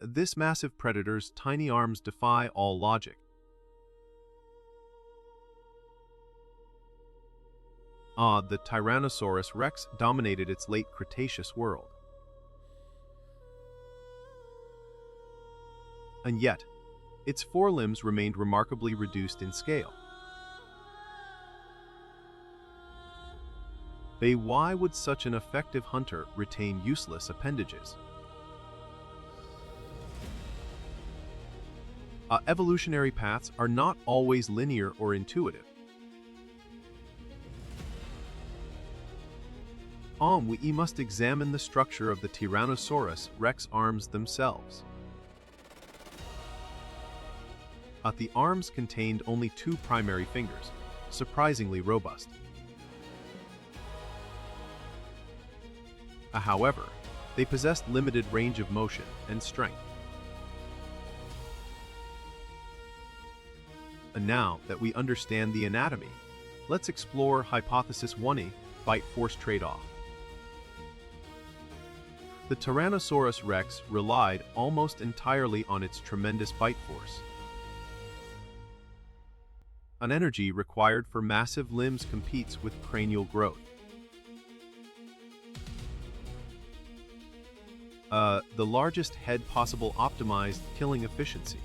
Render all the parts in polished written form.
this massive predator's tiny arms defy all logic. The Tyrannosaurus Rex dominated its late Cretaceous world. And yet, its forelimbs remained remarkably reduced in scale. Why would such an effective hunter retain useless appendages? Evolutionary paths are not always linear or intuitive. We must examine the structure of the Tyrannosaurus Rex arms themselves. The arms contained only 2 primary fingers, surprisingly robust. However, they possessed limited range of motion and strength. And now that we understand the anatomy, let's explore Hypothesis 1A, bite-force trade-off. The Tyrannosaurus Rex relied almost entirely on its tremendous bite force. An energy required for massive limbs competes with cranial growth. The largest head possible optimized killing efficiency.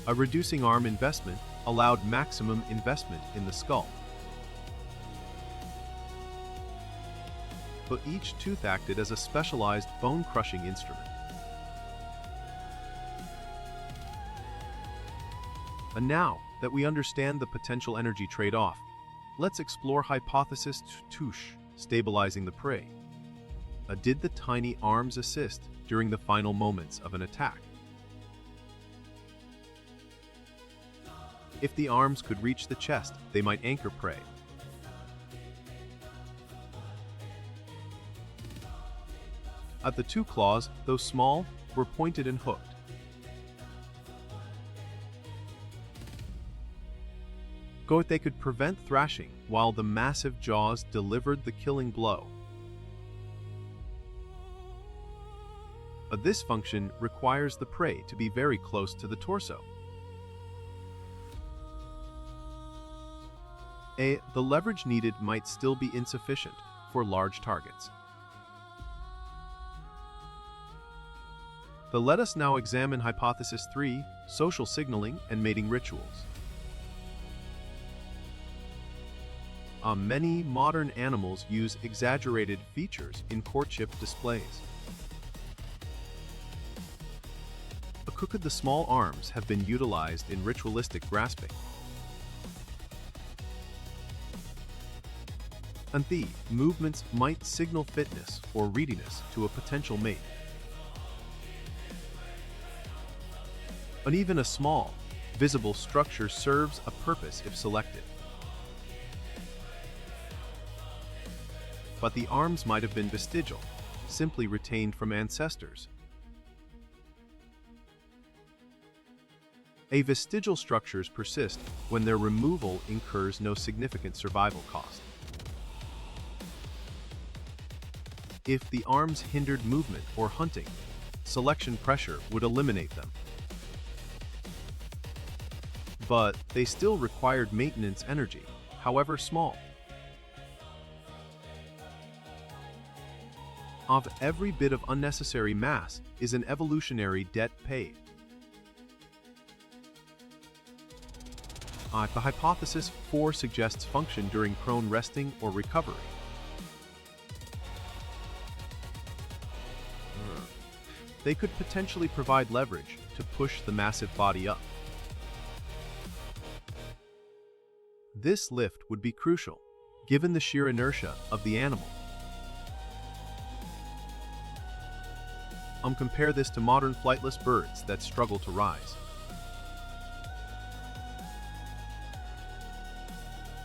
A reducing arm investment allowed maximum investment in the skull. But each tooth acted as a specialized bone-crushing instrument. And now that we understand the potential energy trade-off, let's explore Hypothesis 2, stabilizing the prey. Did the tiny arms assist during the final moments of an attack? If the arms could reach the chest, they might anchor prey. The 2 claws, though small, were pointed and hooked. They could prevent thrashing while the massive jaws delivered the killing blow. This function requires the prey to be very close to the torso. The leverage needed might still be insufficient for large targets. Let us now examine Hypothesis 3, social signaling and mating rituals. Many modern animals use exaggerated features in courtship displays. Could the small arms have been utilized in ritualistic grasping? And the movements might signal fitness or readiness to a potential mate. And even a small, visible structure serves a purpose if selected. But the arms might have been vestigial, simply retained from ancestors. Vestigial structures persist when their removal incurs no significant survival cost. If the arms hindered movement or hunting, selection pressure would eliminate them. But they still required maintenance energy, however small. Of every bit of unnecessary mass is an evolutionary debt paid. The Hypothesis 4 suggests function during prone resting or recovery. They could potentially provide leverage to push the massive body up. This lift would be crucial, given the sheer inertia of the animal. Compare this to modern flightless birds that struggle to rise.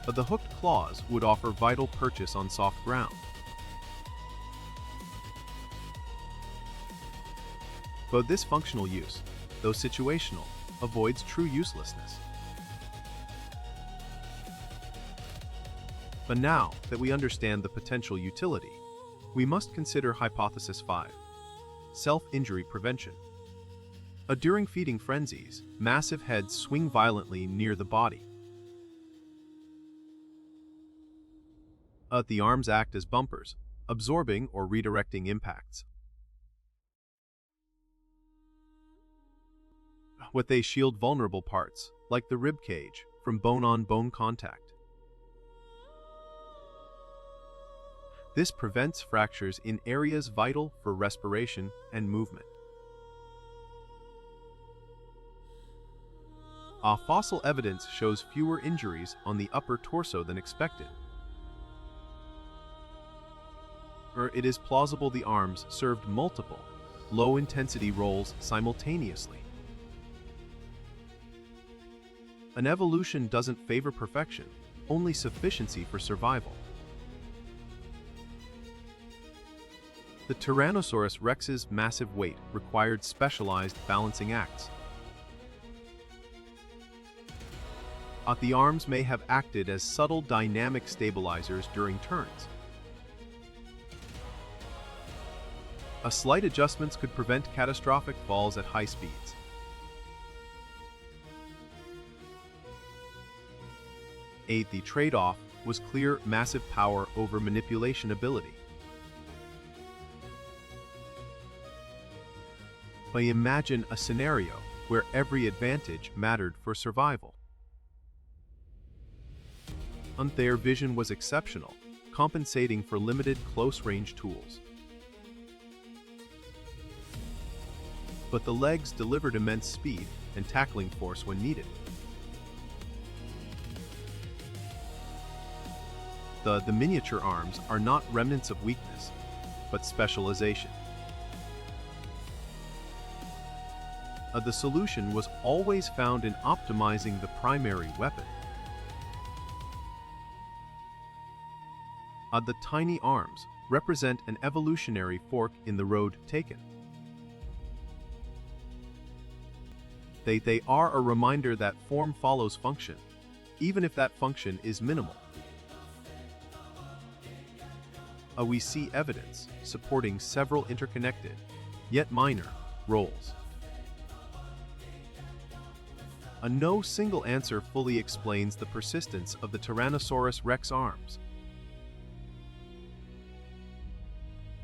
But the hooked claws would offer vital purchase on soft ground. But this functional use, though situational, avoids true uselessness. But now that we understand the potential utility, We must consider Hypothesis 5. Self-injury prevention. During feeding frenzies, massive heads swing violently near the body. The arms act as bumpers, absorbing or redirecting impacts. They shield vulnerable parts, like the rib cage, from bone-on-bone contact. This prevents fractures in areas vital for respiration and movement. Fossil evidence shows fewer injuries on the upper torso than expected. It is plausible the arms served multiple, low-intensity roles simultaneously. An evolution doesn't favor perfection, only sufficiency for survival. The Tyrannosaurus Rex's massive weight required specialized balancing acts. The arms may have acted as subtle dynamic stabilizers during turns. Slight adjustments could prevent catastrophic falls at high speeds. The trade-off was clear massive power over manipulation ability. Imagine a scenario where every advantage mattered for survival. Their vision was exceptional, compensating for limited close-range tools. But the legs delivered immense speed and tackling force when needed. The miniature arms are not remnants of weakness, but specialization. The solution was always found in optimizing the primary weapon. The tiny arms represent an evolutionary fork in the road taken. They are a reminder that form follows function, even if that function is minimal. We see evidence supporting several interconnected, yet minor, roles. No single answer fully explains the persistence of the Tyrannosaurus Rex arms.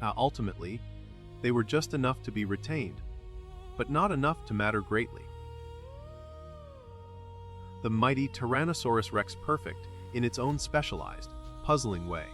Ultimately, they were just enough to be retained, but not enough to matter greatly. The mighty Tyrannosaurus Rex perfect in its own specialized, puzzling way.